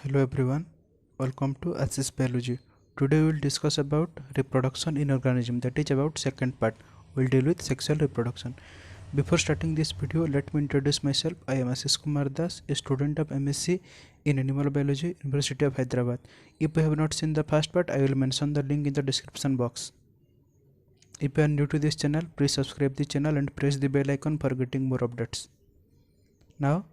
Hello everyone, welcome to Access Biology. Today we will discuss about reproduction in organism, that is about second part. We'll deal with sexual reproduction. Before starting this video, let me introduce myself. I am Ashish Kumar Das, a student of MSc in Animal Biology, University of Hyderabad. If you have not seen the first part, I will mention the link in the description box. If you are new to this channel, please subscribe the channel and press the bell icon for getting more updates. Now,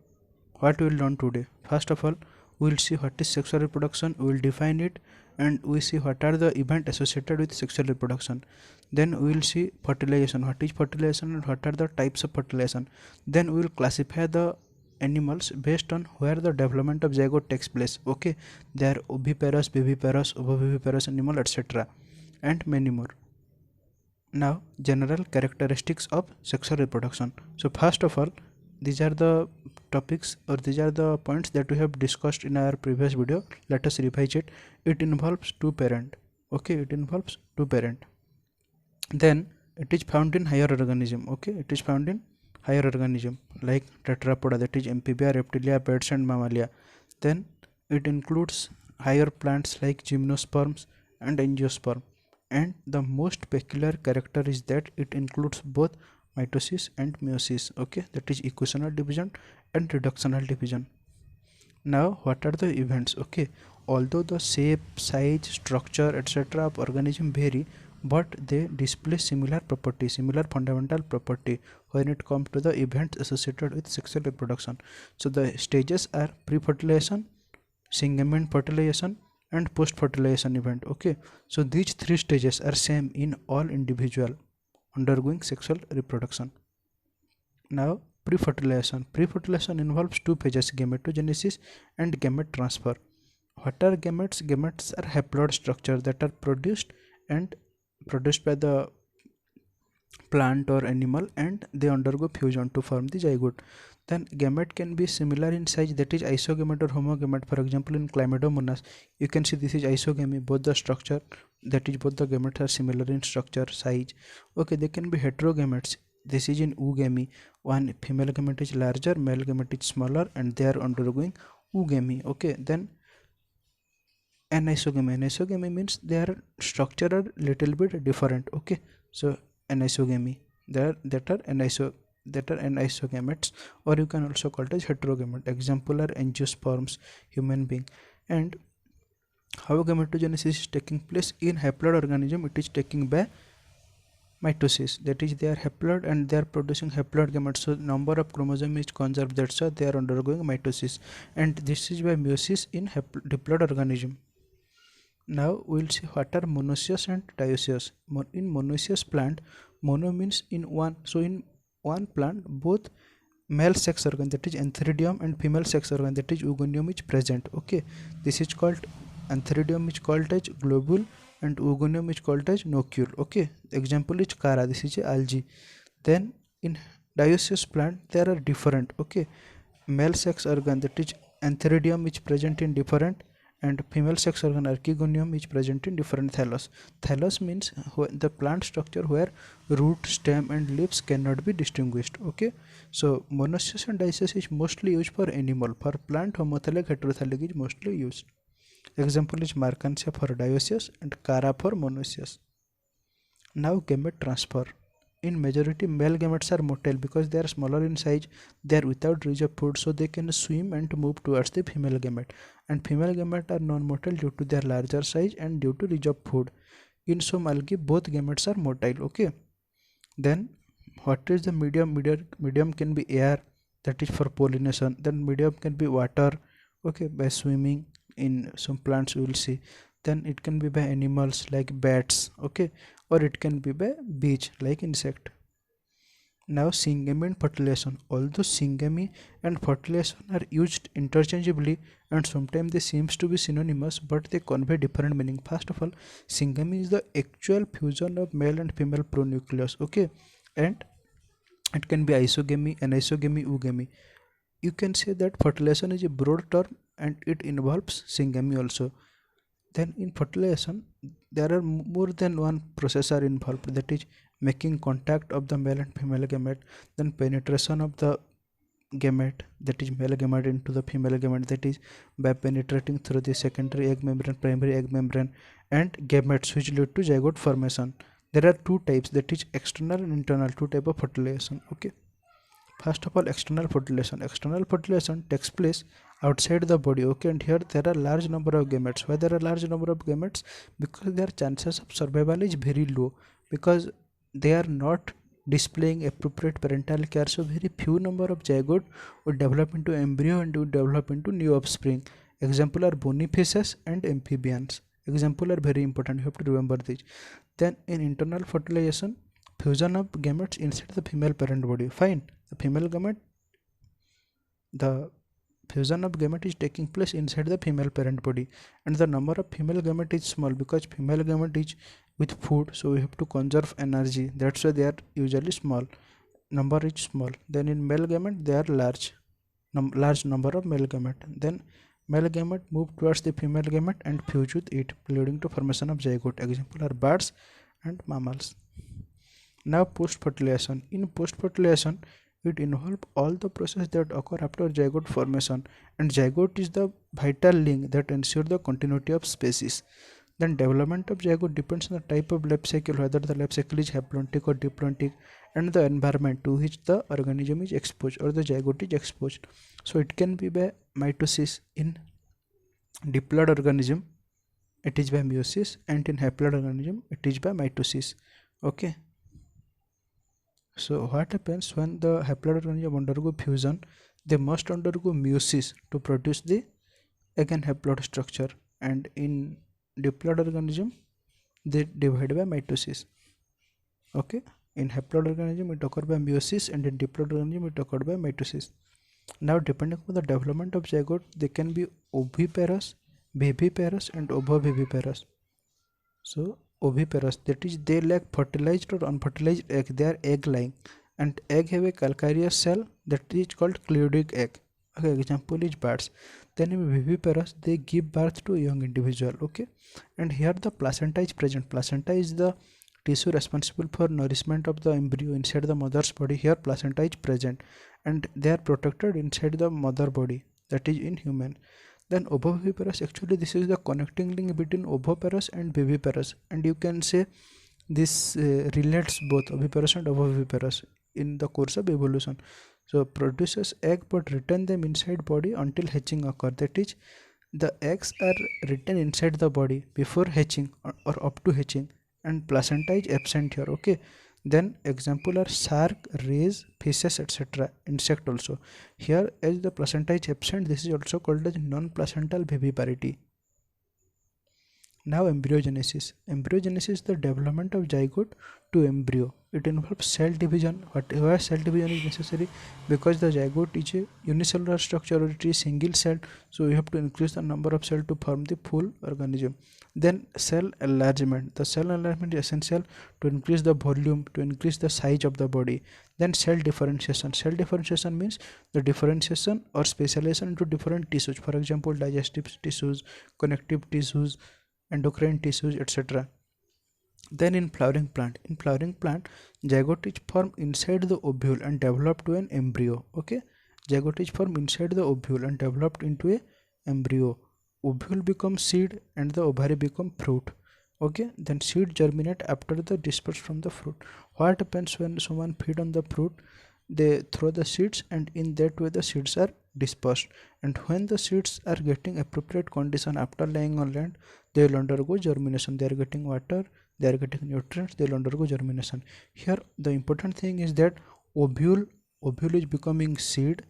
what we will learn today? First of all, we will see what is sexual reproduction, we will define it, and we see what are the events associated with sexual reproduction. Then we will see fertilization, what is fertilization and what are the types of fertilization. Then we will classify the animals based on where the development of zygote takes place. Okay, they are oviparous, viviparous, ovoviviparous animal, etc. and many more. Now, general characteristics of sexual reproduction. So first of all, these are the topics, or these are the points that we have discussed in our previous video. Let us revise it. It involves two parent. Okay, it involves two parent. Then it is found in higher organism. Okay, it is found in higher organism like tetrapoda, that is amphibia, reptilia, birds and mammalia. Then it includes higher plants like gymnosperms and angiosperm. And the most peculiar character is that it includes both mitosis and meiosis. Okay, that is equational division and reductional division. Now what are the events? Okay, although the shape, size, structure, etc. of organism vary, but they display similar property, similar fundamental property when it comes to the events associated with sexual reproduction. So the stages are pre-fertilization, syngamian fertilization and post-fertilization event. Okay, so these three stages are same in all individual undergoing sexual reproduction. Now pre-fertilization. Pre-fertilization involves two phases, gametogenesis and gamete transfer. What are gametes? Gametes are haploid structures that are produced by the plant or animal, and they undergo fusion to form the zygote. Then gamete can be similar in size, that is isogamete or homogamete. For example, in Chlamydomonas, you can see this is isogamy, both the structure, that is both the gametes are similar in structure, size. Okay, they can be heterogametes. This is in oogamy. One female gamete is larger, male gamete is smaller, and they are undergoing oogamy. Okay, then anisogamy. Anisogamy means their structure are little bit different. Okay, so anisogamy, that are anisogametes, or you can also call it as heterogamete. Example are angiosperms, human being. And how gametogenesis is taking place in haploid organism? It is taking by mitosis, that is they are haploid and they are producing haploid gametes, so number of chromosomes is conserved, that's why they are undergoing mitosis. And this is by meiosis in diploid organism. Now we will see what are monoecious and dioecious. In monoecious plant, mono means in one, so in one plant both male sex organ, that is antheridium, and female sex organ, that is oogonium, is present. Okay, this is called, antheridium is called as globule and oogonium is called as nocule. Okay, example is Cara, this is a algae. Then in dioecious plant there are different. Okay, male sex organ, that is antheridium, is present in different, and female sex organ archegonium is present in different thallus. Thallus means the plant structure where root, stem and leaves cannot be distinguished. Okay, so monoecious and dioecious is mostly used for animal. For plant, homothallic, heterothallic is mostly used. Example is Markansia for dioecious and Cara for monoecious. Now gamete transfer. In majority, male gametes are motile because they are smaller in size, they are without reach of food, so they can swim and move towards the female gamete. And female gamete are non-motile due to their larger size and due to reach of food. In some algae, both gametes are motile. Okay. Then what is the medium? Medium can be air, that is for pollination. Then medium can be water. Okay, by swimming. In some plants we will see. Then it can be by animals like bats. Okay, or it can be by beach like insect. Now syngamy and fertilization. Although syngamy and fertilization are used interchangeably and sometimes they seems to be synonymous, but they convey different meaning. First of all, syngamy is the actual fusion of male and female pronucleus. Okay, and it can be isogamy, anisogamy, oogamy. You can say that fertilization is a broad term and it involves syngamy also. Then in fertilization there are more than one process are involved, that is making contact of the male and female gamete, then penetration of the gamete, that is male gamete, into the female gamete, that is by penetrating through the secondary egg membrane, primary egg membrane, and gametes which lead to zygote formation. There are two types, that is external and internal, two type of fertilization. Okay, first of all, external fertilization. External fertilization takes place outside the body. Okay, and here there are large number of gametes. Why there are large number of gametes? Because their chances of survival is very low, because they are not displaying appropriate parental care. So very few number of zygote would develop into embryo and would develop into new offspring. Example are bony fishes and amphibians. Example are very important, you have to remember this. Then in internal fertilization, fusion of gametes inside the female parent body. Fine, the female gamete, the fusion of gamete is taking place inside the female parent body, and the number of female gamete is small because female gamete is with food, so we have to conserve energy. That's why they are usually small. Number is small. Then in male gamete they are large. Large number of male gamete. Then male gamete move towards the female gamete and fuse with it, leading to formation of zygote. Example are birds and mammals. Now post-fertilization. In post-fertilization, it involves all the process that occur after zygote formation, and zygote is the vital link that ensures the continuity of species. Then development of zygote depends on the type of life cycle, whether the life cycle is haplontic or diplontic, and the environment to which the organism is exposed or the zygote is exposed. So it can be by mitosis. In diploid organism it is by meiosis, and in haploid organism it is by mitosis. Okay. So what happens when the haploid organism undergo fusion? They must undergo meiosis to produce the again haploid structure, and in diploid organism they divide by mitosis. Okay, in haploid organism it occurs by meiosis, and in diploid organism it occurs by mitosis. Now depending on the development of zygote, they can be oviparous, viviparous, and ovoviviparous. So oviparous, that is they lack fertilized or unfertilized egg, they are egg lying, and egg have a calcareous cell that is called cleuric egg. Okay, example is birds. Then in viviparous they give birth to a young individual. Okay, and here the placenta is present. Placenta is the tissue responsible for nourishment of the embryo inside the mother's body. Here placenta is present and they are protected inside the mother body, that is in human. Then ovoviviparous, actually this is the connecting link between oviparous and viviparous, and you can say this relates both oviparous and ovoviviparous in the course of evolution. So produces egg but retain them inside body until hatching occur, that is the eggs are retained inside the body before hatching or up to hatching, and placenta is absent here. Okay, then example are shark, rays, fishes, etc. Insect also. Here as the placenta is absent, this is also called as non-placental viviparity. Now embryogenesis. Embryogenesis is the development of zygote to embryo. It involves cell division. Why cell division is necessary? Because the zygote is a unicellular structure, or it is single cell, so we have to increase the number of cells to form the full organism. Then cell enlargement. The cell enlargement is essential to increase the volume, to increase the size of the body. Then cell differentiation. Cell differentiation means the differentiation or specialization into different tissues. For example, digestive tissues, connective tissues, endocrine tissues, etc. Then in flowering plant, zygote is formed inside the ovule and developed to an embryo. Okay, zygote is formed inside the ovule and developed into a embryo. Ovule becomes seed and the ovary become fruit. Okay, then seed germinate after the dispersed from the fruit. What happens when someone feed on the fruit? They throw the seeds, and in that way the seeds are dispersed, and when the seeds are getting appropriate condition after lying on land, they will undergo germination. They are getting water, they are getting nutrients, they will undergo germination. Here the important thing is that ovule is becoming seed,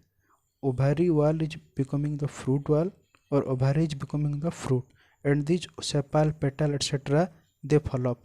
ovary wall is becoming the fruit wall, or ovary is becoming the fruit, and these sepal, petal, etc. they fall off.